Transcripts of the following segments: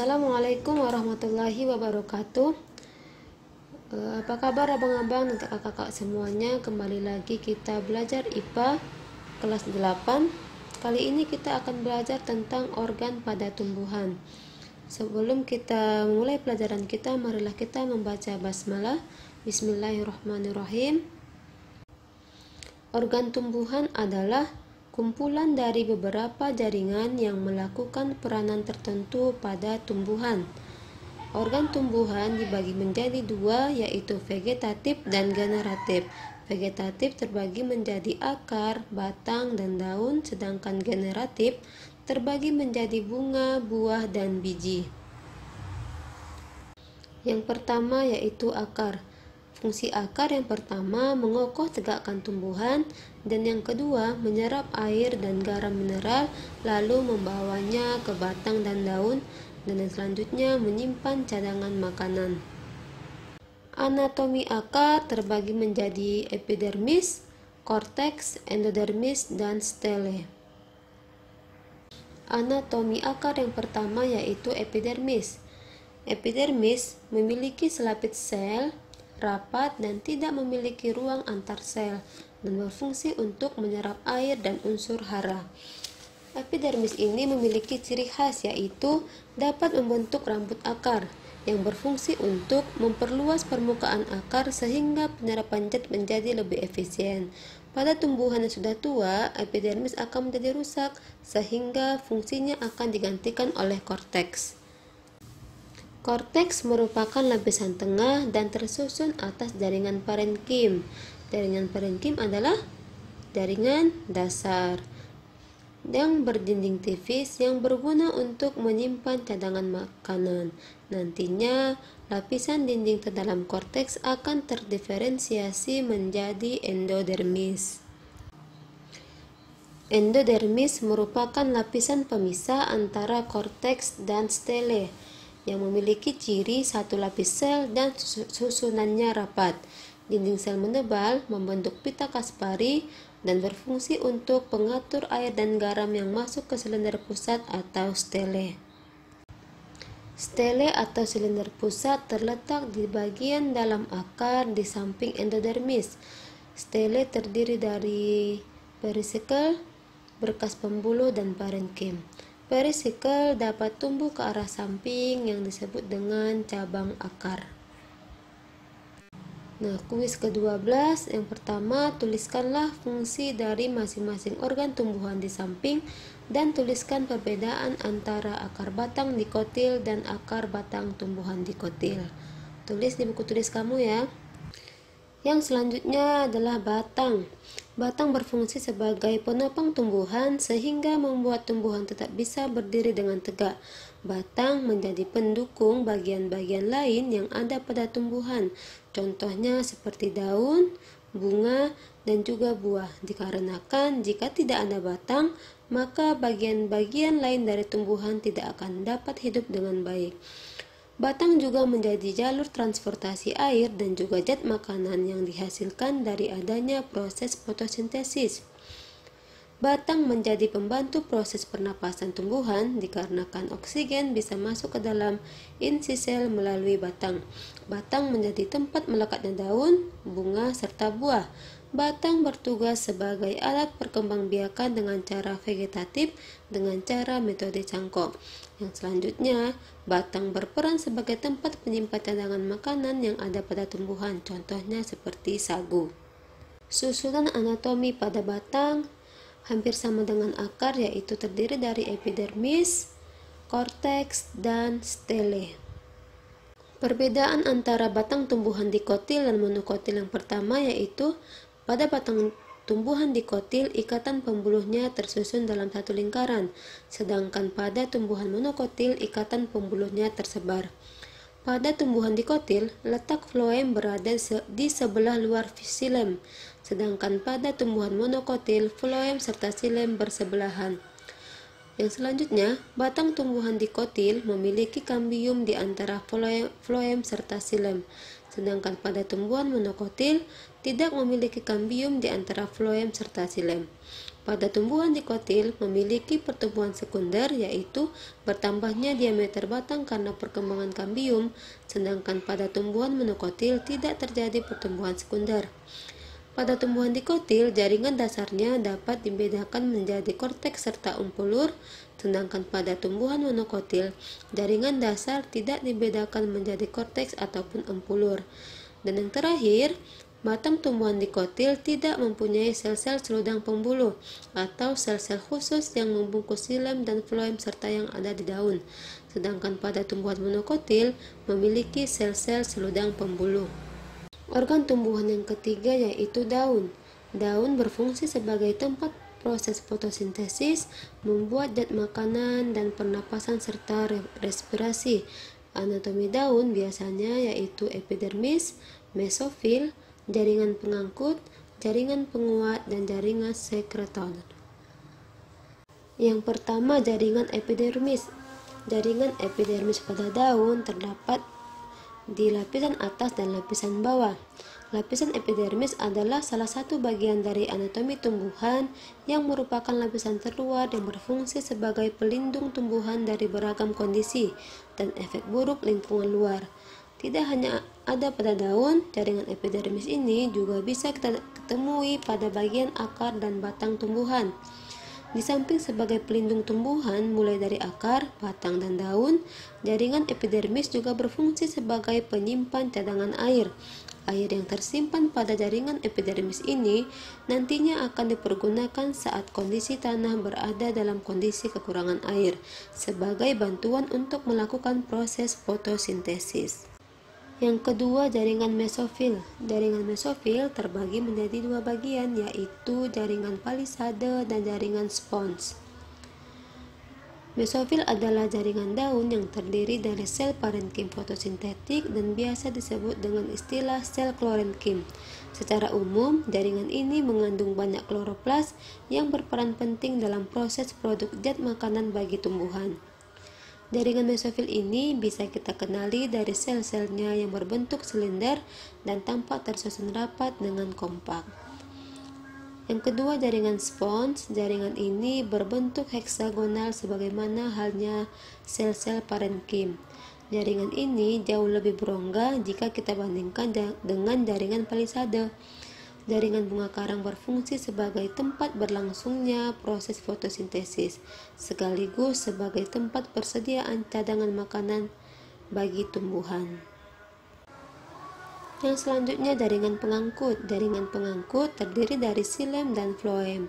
Assalamualaikum warahmatullahi wabarakatuh. Apa kabar abang-abang dan kakak-kakak semuanya? Kembali lagi kita belajar IPA kelas 8. Kali ini kita akan belajar tentang organ pada tumbuhan. Sebelum kita memulai pelajaran kita, marilah kita membaca basmalah. Bismillahirrahmanirrahim. Organ tumbuhan adalah kumpulan dari beberapa jaringan yang melakukan peranan tertentu pada tumbuhan. Organ tumbuhan dibagi menjadi dua, yaitu vegetatif dan generatif. Vegetatif terbagi menjadi akar, batang, dan daun, sedangkan generatif terbagi menjadi bunga, buah, dan biji. Yang pertama yaitu akar. Fungsi akar yang pertama mengokoh tegakkan tumbuhan, dan yang kedua menyerap air dan garam mineral lalu membawanya ke batang dan daun, dan yang selanjutnya menyimpan cadangan makanan. Anatomi akar terbagi menjadi epidermis, korteks, endodermis, dan stele. Anatomi akar yang pertama yaitu epidermis. Epidermis memiliki selaput sel rapat dan tidak memiliki ruang antar sel, dan berfungsi untuk menyerap air dan unsur hara. Epidermis ini memiliki ciri khas, yaitu dapat membentuk rambut akar yang berfungsi untuk memperluas permukaan akar sehingga penyerapan zat menjadi lebih efisien. Pada tumbuhan yang sudah tua, epidermis akan menjadi rusak sehingga fungsinya akan digantikan oleh korteks. Korteks merupakan lapisan tengah dan tersusun atas jaringan parenkim. Jaringan parenkim adalah jaringan dasar yang berdinding tipis yang berguna untuk menyimpan cadangan makanan. Nantinya, lapisan dinding terdalam korteks akan terdiferensiasi menjadi endodermis. Endodermis merupakan lapisan pemisah antara korteks dan stele yang memiliki ciri satu lapis sel dan susunannya rapat. Dinding sel menebal, membentuk pita Kaspari, dan berfungsi untuk pengatur air dan garam yang masuk ke silinder pusat atau stele. Stele atau silinder pusat terletak di bagian dalam akar di samping endodermis. Stele terdiri dari perisikkel, berkas pembuluh, dan parenkim. Perisikkel dapat tumbuh ke arah samping yang disebut dengan cabang akar. Nah, kuis ke-12 yang pertama, tuliskanlah fungsi dari masing-masing organ tumbuhan di samping dan tuliskan perbedaan antara akar batang dikotil dan akar batang tumbuhan dikotil. Tulis di buku tulis kamu ya. Yang selanjutnya adalah batang. Batang berfungsi sebagai penopang tumbuhan sehingga membuat tumbuhan tetap bisa berdiri dengan tegak. Batang menjadi pendukung bagian-bagian lain yang ada pada tumbuhan. Contohnya seperti daun, bunga, dan juga buah. Dikarenakan jika tidak ada batang, maka bagian-bagian lain dari tumbuhan tidak akan dapat hidup dengan baik. Batang juga menjadi jalur transportasi air dan juga zat makanan yang dihasilkan dari adanya proses fotosintesis. Batang menjadi pembantu proses pernapasan tumbuhan dikarenakan oksigen bisa masuk ke dalam insi sel melalui batang. Batang menjadi tempat melekatnya daun, bunga, serta buah. Batang bertugas sebagai alat perkembangbiakan dengan cara vegetatif dengan cara metode cangkok. Yang selanjutnya, batang berperan sebagai tempat penyimpan cadangan makanan yang ada pada tumbuhan, contohnya seperti sagu. Susunan anatomi pada batang hampir sama dengan akar, yaitu terdiri dari epidermis, korteks, dan stele. Perbedaan antara batang tumbuhan dikotil dan monokotil yang pertama yaitu pada batang tumbuhan dikotil, ikatan pembuluhnya tersusun dalam satu lingkaran, sedangkan pada tumbuhan monokotil, ikatan pembuluhnya tersebar. Pada tumbuhan dikotil, letak floem berada di sebelah luar xilem, sedangkan pada tumbuhan monokotil, floem serta xilem bersebelahan. Yang selanjutnya, batang tumbuhan dikotil memiliki kambium di antara floem serta xilem, sedangkan pada tumbuhan monokotil tidak memiliki kambium di antara floem serta xilem. Pada tumbuhan dikotil memiliki pertumbuhan sekunder, yaitu bertambahnya diameter batang karena perkembangan kambium, sedangkan pada tumbuhan monokotil tidak terjadi pertumbuhan sekunder. Pada tumbuhan dikotil, jaringan dasarnya dapat dibedakan menjadi korteks serta umpulur, sedangkan pada tumbuhan monokotil, jaringan dasar tidak dibedakan menjadi korteks ataupun umpulur. Dan yang terakhir, batang tumbuhan dikotil tidak mempunyai sel-sel seludang pembuluh atau sel-sel khusus yang membungkus xilem dan floem serta yang ada di daun, sedangkan pada tumbuhan monokotil memiliki sel-sel seludang pembuluh. Organ tumbuhan yang ketiga yaitu daun. Daun berfungsi sebagai tempat proses fotosintesis, membuat zat makanan dan pernapasan serta respirasi. Anatomi daun biasanya yaitu epidermis, mesofil, jaringan pengangkut, jaringan penguat, dan jaringan sekretor. Yang pertama, jaringan epidermis. Jaringan epidermis pada daun terdapat di lapisan atas dan lapisan bawah. Lapisan epidermis adalah salah satu bagian dari anatomi tumbuhan yang merupakan lapisan terluar yang berfungsi sebagai pelindung tumbuhan dari beragam kondisi dan efek buruk lingkungan luar. Tidak hanya ada pada daun, jaringan epidermis ini juga bisa kita temui pada bagian akar dan batang tumbuhan. Di samping sebagai pelindung tumbuhan mulai dari akar, batang, dan daun, jaringan epidermis juga berfungsi sebagai penyimpan cadangan air. Air yang tersimpan pada jaringan epidermis ini nantinya akan dipergunakan saat kondisi tanah berada dalam kondisi kekurangan air, sebagai bantuan untuk melakukan proses fotosintesis. Yang kedua, jaringan mesofil. Jaringan mesofil terbagi menjadi dua bagian, yaitu jaringan palisade dan jaringan spons. Mesofil adalah jaringan daun yang terdiri dari sel parenkim fotosintetik dan biasa disebut dengan istilah sel klorenkim. Secara umum, jaringan ini mengandung banyak kloroplas yang berperan penting dalam proses produk zat makanan bagi tumbuhan. Jaringan mesofil ini bisa kita kenali dari sel-selnya yang berbentuk silinder dan tampak tersusun rapat dengan kompak. Yang kedua, jaringan spons. Jaringan ini berbentuk heksagonal sebagaimana halnya sel-sel parenkim. Jaringan ini jauh lebih berongga jika kita bandingkan dengan jaringan palisade. Jaringan bunga karang berfungsi sebagai tempat berlangsungnya proses fotosintesis, sekaligus sebagai tempat persediaan cadangan makanan bagi tumbuhan. Yang selanjutnya, jaringan pengangkut. Jaringan pengangkut terdiri dari xilem dan floem.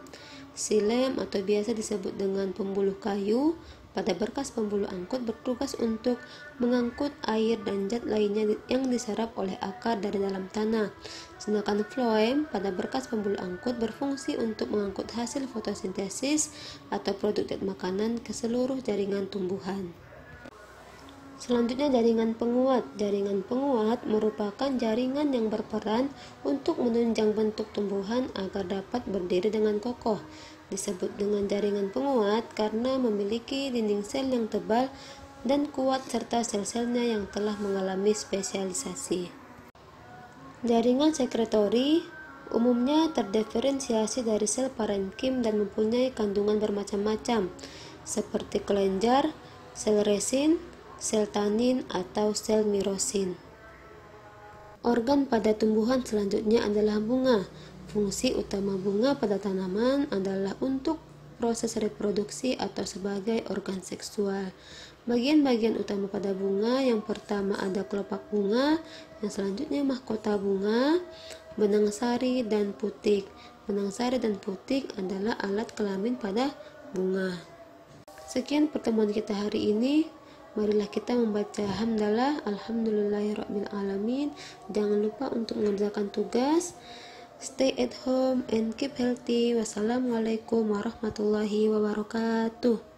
Xilem atau biasa disebut dengan pembuluh kayu pada berkas pembuluh angkut bertugas untuk mengangkut air dan zat lainnya yang diserap oleh akar dari dalam tanah. Sedangkan floem pada berkas pembuluh angkut berfungsi untuk mengangkut hasil fotosintesis atau produk zat makanan ke seluruh jaringan tumbuhan. Selanjutnya, jaringan penguat. Jaringan penguat merupakan jaringan yang berperan untuk menunjang bentuk tumbuhan agar dapat berdiri dengan kokoh. Disebut dengan jaringan penguat karena memiliki dinding sel yang tebal dan kuat serta sel-selnya yang telah mengalami spesialisasi. Jaringan sekretori umumnya terdiferensiasi dari sel parenkim dan mempunyai kandungan bermacam-macam seperti kelenjar, sel resin, sel tanin, atau sel mirosin. Organ pada tumbuhan selanjutnya adalah bunga. Fungsi utama bunga pada tanaman adalah untuk proses reproduksi atau sebagai organ seksual. Bagian-bagian utama pada bunga yang pertama ada kelopak bunga, yang selanjutnya mahkota bunga, benang sari, dan putik. Benang sari dan putik adalah alat kelamin pada bunga. Sekian pertemuan kita hari ini. Marilah kita membaca hamdalah, alhamdulillahirrabbilalamin. Jangan lupa untuk mengerjakan tugas. Stay at home and keep healthy. Wassalamualaikum warahmatullahi wabarakatuh.